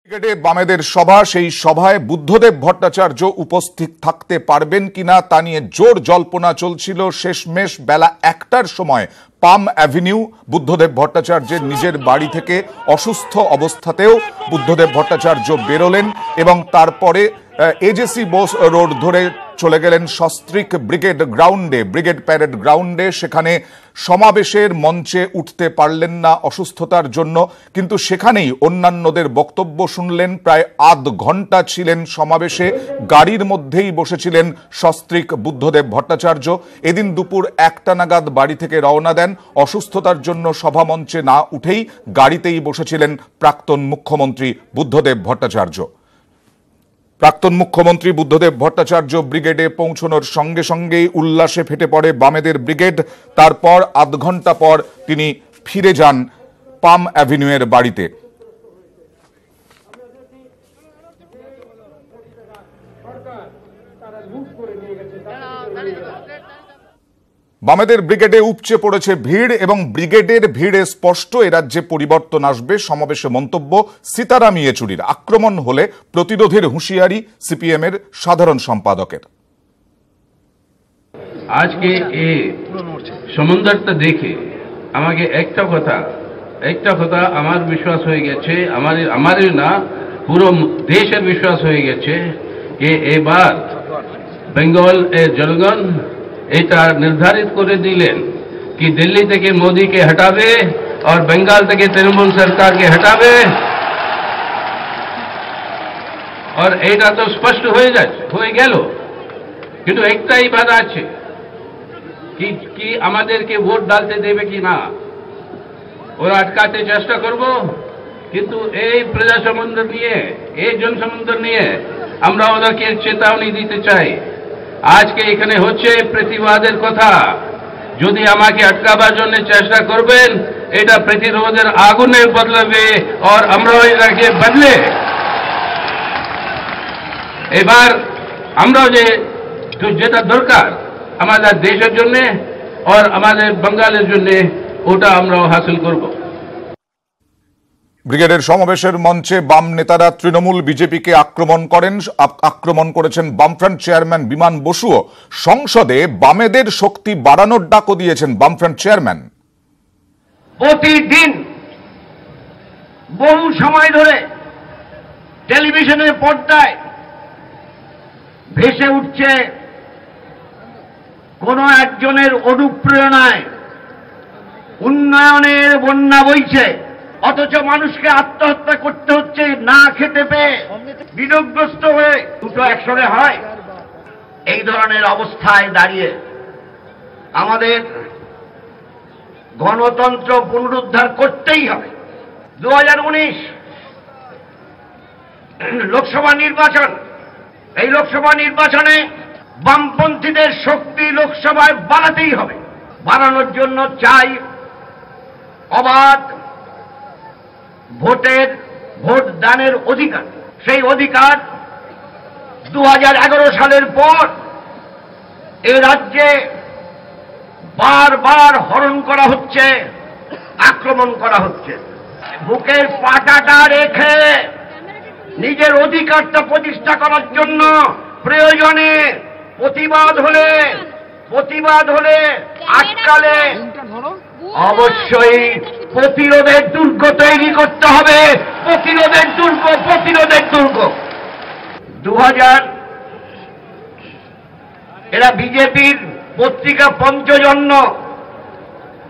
বামেদের সভা, সেই সভায় বুদ্ধদেব ভট্টাচার্য উপস্থিত থাকতে পারবেন কিনা তা নিয়ে জোর জল্পনা চলছিল। শেষমেশ বেলা 1টার সময় পাম অ্যাভিনিউ বুদ্ধদেব ভট্টাচার্যের নিজের বাড়ি থেকে অসুস্থ অবস্থাতেও বুদ্ধদেব ভট্টাচার্য বেরোলেন এবং তারপরে এজেসি বোস রোড ধরে চলে গেলেন সস্ত্রীক ব্রিগেড প্যারেড গ্রাউন্ডে। সেখানে সমাবেশের মঞ্চে উঠতে পারলেন না অসুস্থতার জন্য, কিন্তু সেখানেই অন্যান্যদের বক্তব্য শুনলেন। প্রায় আধ ঘন্টা ছিলেন সমাবেশে, গাড়ির মধ্যেই বসেছিলেন সস্ত্রীক বুদ্ধদেব ভট্টাচার্য। এদিন দুপুর 1টা নাগাদ বাড়ি থেকে রওনা দেন। অসুস্থতার জন্য সভামঞ্চে না উঠেই গাড়িতেই বসেছিলেন প্রাক্তন মুখ্যমন্ত্রী বুদ্ধদেব ভট্টাচার্য। প্রাক্তন মুখ্যমন্ত্রী বুদ্ধদেব ভট্টাচার্য ব্রিগেডে পৌঁছানোর সঙ্গে সঙ্গেই উল্লাসে ফেটে পড়ে বামেদের ব্রিগেড। তারপর আধ ঘন্টা পর তিনি ফিরে যান পাম অ্যাভিনিউয়ের বাড়িতে। বামেদের ব্রিগেডে উপচে পড়েছে ভিড় এবং ব্রিগেডের ভিড়ে স্পষ্ট এ রাজ্যে পরিবর্তন আসবে। সমাবেশে মন্তব্য সীতারাম ইয়েচুরির। আক্রমণ হলে প্রতিরোধের হুঁশিয়ারি সিপিএম এর সাধারণ সম্পাদকের। আজকে এই সমুদ্রটা দেখে আমাকে একটা কথা আমার বিশ্বাস হয়ে গেছে, আমারই না পুরো দেশের বিশ্বাস হয়ে গেছে যে এবার বেঙ্গল এর জনগণ এটা নির্ধারিত করে দিলেন कि दिल्ली থেকে মোদীকে हटाবে और बंगाल থেকে তৃণমূল সরকারকে हटाবে। और এটা তো স্পষ্ট হয়ে গেল, কিন্তু একটাই বাধা আছে কি আমাদেরকে ভোট ডালতে দেবে কি না, ওরা আটকাতে চেষ্টা করব। কিন্তু এই প্রজা সমুদ্র নিয়ে, এই জনসমুদ্র নিয়ে আমরা ওদেরকে চেতাবনী দিতে চাই। আজকে এখানে হচ্ছে প্রতিবাদের কথা, যদি আমাকে আটকাবার জন্য চেষ্টা করবেন এটা প্রতিরোধের আগুনে বদলাবে আর আমরাও এটাকে বদলে এবার আমরাও যেটা দরকার আমাদের দেশের জন্য আর আমাদের বাঙালির জন্য ওটা আমরাও হাসিল করব। ব্রিগেডের সমাবেশের মঞ্চে বাম নেতারা তৃণমূল বিজেপিকে আক্রমণ করেছেন বামফ্রন্ট চেয়ারম্যান বিমান বসুও। সংসদে বামেদের শক্তি বাড়ানোর ডাকও দিয়েছেন বামফ্রন্ট চেয়ারম্যান। প্রতিদিন বহু সময় ধরে টেলিভিশনের পর্দায় ভেসে উঠছে কোন একজনের অনুপ্রেরণায় উন্নয়নের বন্যা বইছে, অথচ মানুষকে আত্মহত্যা করতে হচ্ছে না খেতে পেয়ে, বিরোধগ্রস্ত হয়ে। দুটো একসঙ্গে হয়? এই ধরনের অবস্থায় দাঁড়িয়ে আমাদের গণতন্ত্র পুনরুদ্ধার করতেই হবে। 2019 লোকসভা নির্বাচন, এই লোকসভা নির্বাচনে বামপন্থীদের শক্তি লোকসভায় বাড়াতেই হবে। বাড়ানোর জন্য চাই অবাধ ভোট দানের অধিকার। সেই অধিকার 2011 সালের পর এ রাজ্যে বারবার হরণ করা হচ্ছে, আক্রমণ করা হচ্ছে। বুকের পাটাটা রেখে নিজের অধিকারটা প্রতিষ্ঠা করার জন্য প্রয়োজনে প্রতিবাদ হলে আটকালে অবশ্যই প্রতিরোধের দুর্গ তৈরি করতে হবে। প্রতিরোধের দুর্গ 2000 এরা বিজেপির পত্রিকা পঞ্চজন্য,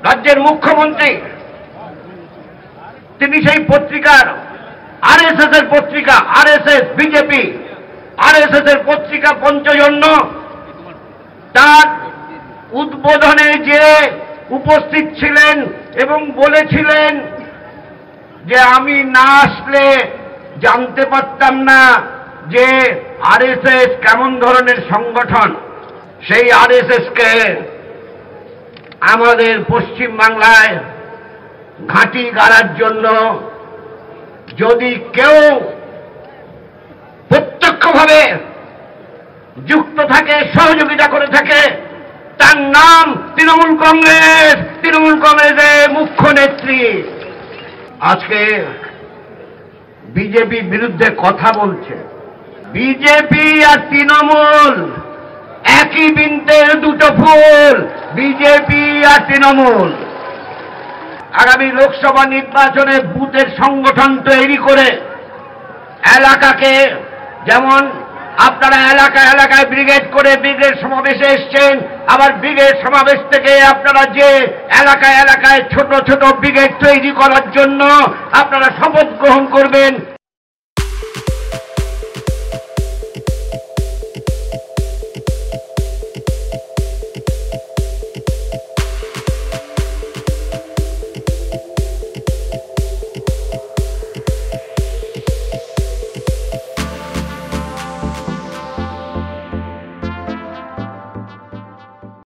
রাজ্যের মুখ্যমন্ত্রী তিনি সেই পত্রিকার আরএসএস এর পত্রিকা, বিজেপি আরএসএস এর পত্রিকা পঞ্চজন্য, তার উদ্বোধনে যে উপস্থিত ছিলেন এবং বলেছিলেন যে আমি না আসলে জানতে পারতাম না যে আরএসএস কেমন ধরনের সংগঠন। সেই আরএসএস কে আমাদের পশ্চিম বাংলায় ঘাঁটি গাড়ার জন্য যদি কেউ প্রত্যক্ষভাবে যুক্ত থাকে, সহযোগিতা করে থাকে, তার নাম তৃণমূল কংগ্রেসের মুখ্য নেত্রী। আজকে বিজেপির বিরুদ্ধে কথা বলছে। বিজেপি আর তৃণমূল একই বৃন্তের দুটো ফুল, বিজেপি আর তৃণমূল। আগামী লোকসভা নির্বাচনে বুথের সংগঠন তৈরি করে এলাকাকে, যেমন আপনারা এলাকায় এলাকায় ব্রিগেড করে ব্রিগেড সমাবেশে এসছেন, আবার ব্রিগেড সমাবেশ থেকে আপনারা যে এলাকায় এলাকায় ছোট ছোট ব্রিগেড তৈরি করার জন্য আপনারা শপথ গ্রহণ করবেন,